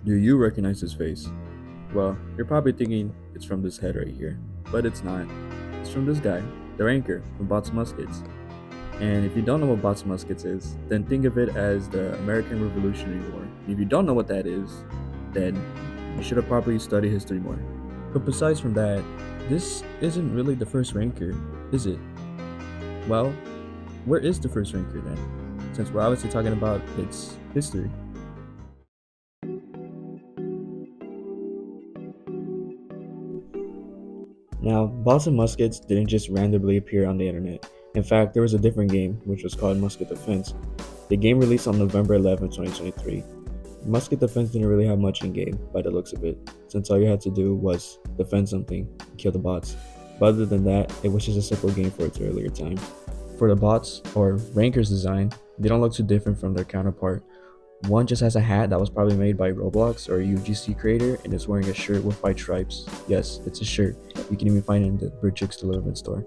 Do you recognize his face? Well, you're probably thinking it's from this head right here, but it's not. It's from this guy, the ranker from Bots Muskets. And if you don't know what Bots Muskets is, then think of it as the American Revolutionary War. If you don't know what that is, then you should have probably studied history more. But besides from that, this isn't really the first ranker, is it? Well, where is the first ranker then? Since we're obviously talking about its history. Now, Bots and Muskets didn't just randomly appear on the internet. In fact, there was a different game, which was called Musket Defense. The game released on November 11, 2023. Musket Defense didn't really have much in game, by the looks of it, since all you had to do was defend something and kill the bots. But other than that, it was just a simple game for its earlier time. For the bots, or Rankers design, they don't look too different from their counterpart. One just has a hat that was probably made by Roblox or a UGC creator and is wearing a shirt with white stripes. Yes, it's a shirt. You can even find it in the Bridgix Deliverance store.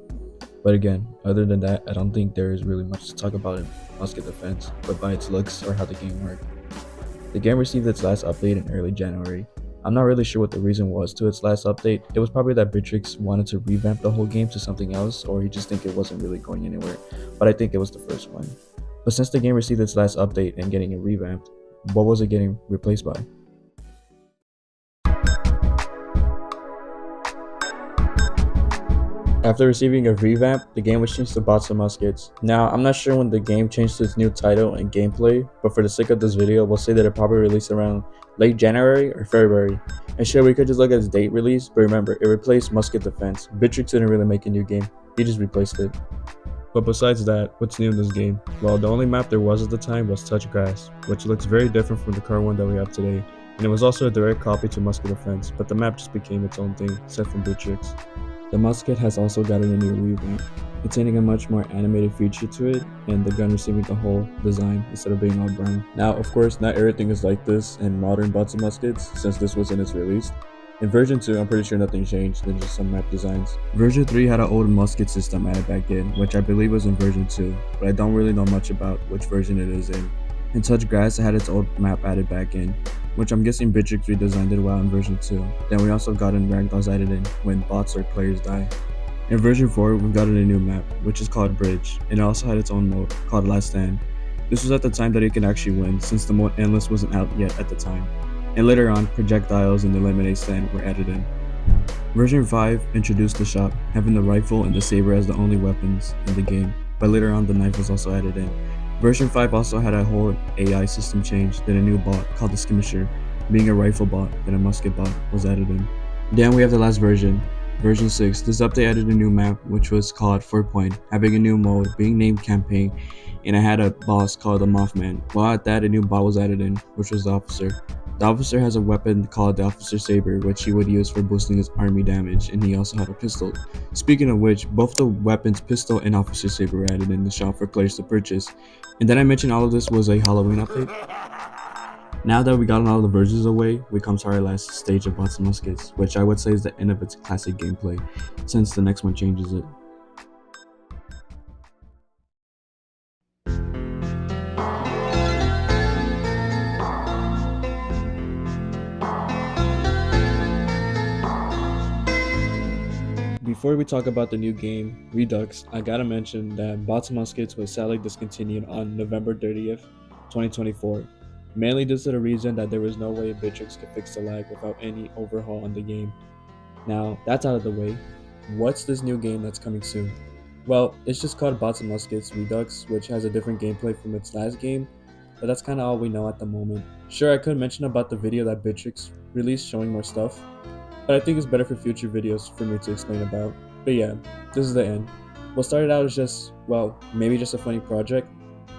But again, other than that, I don't think there is really much to talk about in Musket Defense, but by its looks or how the game worked. The game received its last update in early January. I'm not really sure what the reason was to its last update. It was probably that Bridgix wanted to revamp the whole game to something else, or he just think it wasn't really going anywhere, but I think it was the first one. But since the game received its last update and getting it revamped, what was it getting replaced by? After receiving a revamp, the game was changed to Bots and Muskets. Now, I'm not sure when the game changed to its new title and gameplay, but for the sake of this video, we'll say that it probably released around late January or February. And sure, we could just look at its date release, but remember, it replaced Musket Defense. Bridgix didn't really make a new game, he just replaced it. But besides that, what's new in this game? Well, the only map there was at the time was Touch Grass, which looks very different from the current one that we have today. And it was also a direct copy to Musket Defense, but the map just became its own thing, set from Bridgix. The Musket has also gotten a new revamp, containing a much more animated feature to it, and the gun receiving the whole design instead of being all brown. Now, of course, not everything is like this in modern Bots and Muskets, since this was in its release. In version 2, I'm pretty sure nothing changed than just some map designs. Version 3 had an old musket system added back in, which I believe was in version 2, but I don't really know much about which version it is in. In Touch Grass, it had its old map added back in, which I'm guessing Bridgix redesigned it well in version 2. Then we also got in ragdolls added in when bots or players die. In version 4, we've gotten a new map, which is called Bridge, and it also had its own mode, called Last Stand. This was at the time that you could actually win, since the mode Endless wasn't out yet at the time. And later on, projectiles and the lemonade stand were added in. Version 5 introduced the shop, having the rifle and the saber as the only weapons in the game, but later on the knife was also added in. Version 5 also had a whole AI system change, then a new bot called the Skirmisher, being a rifle bot, then a musket bot was added in. Then we have the last version, version 6. This update added a new map, which was called 4 Point, having a new mode, being named Campaign, and it had a boss called the Mothman. While at that, a new bot was added in, which was the Officer. The Officer has a weapon called the Officer Saber, which he would use for boosting his army damage, and he also had a pistol. Speaking of which, both the weapons Pistol and Officer Saber were added in the shop for players to purchase. And then I mentioned all of this was a Halloween update. Now that we gotten all the versions away, we come to our last stage of Bots and Muskets, which I would say is the end of its classic gameplay, since the next one changes it. Before we talk about the new game, Redux, I gotta mention that Bots and Muskets was sadly discontinued on November 30th, 2024, mainly due to the reason that there was no way Bridgix could fix the lag without any overhaul on the game. Now, that's out of the way. What's this new game that's coming soon? Well, it's just called Bots and Muskets Redux, which has a different gameplay from its last game, but that's kinda all we know at the moment. Sure, I could mention about the video that Bridgix released showing more stuff, but I think it's better for future videos for me to explain about. But yeah, this is the end. What started out as just, well, maybe just a funny project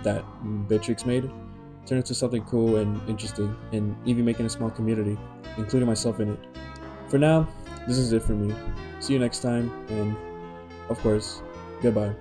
that Bridgix made, turned into something cool and interesting, and even making a small community, including myself in it. For now, this is it for me. See you next time, and of course, goodbye.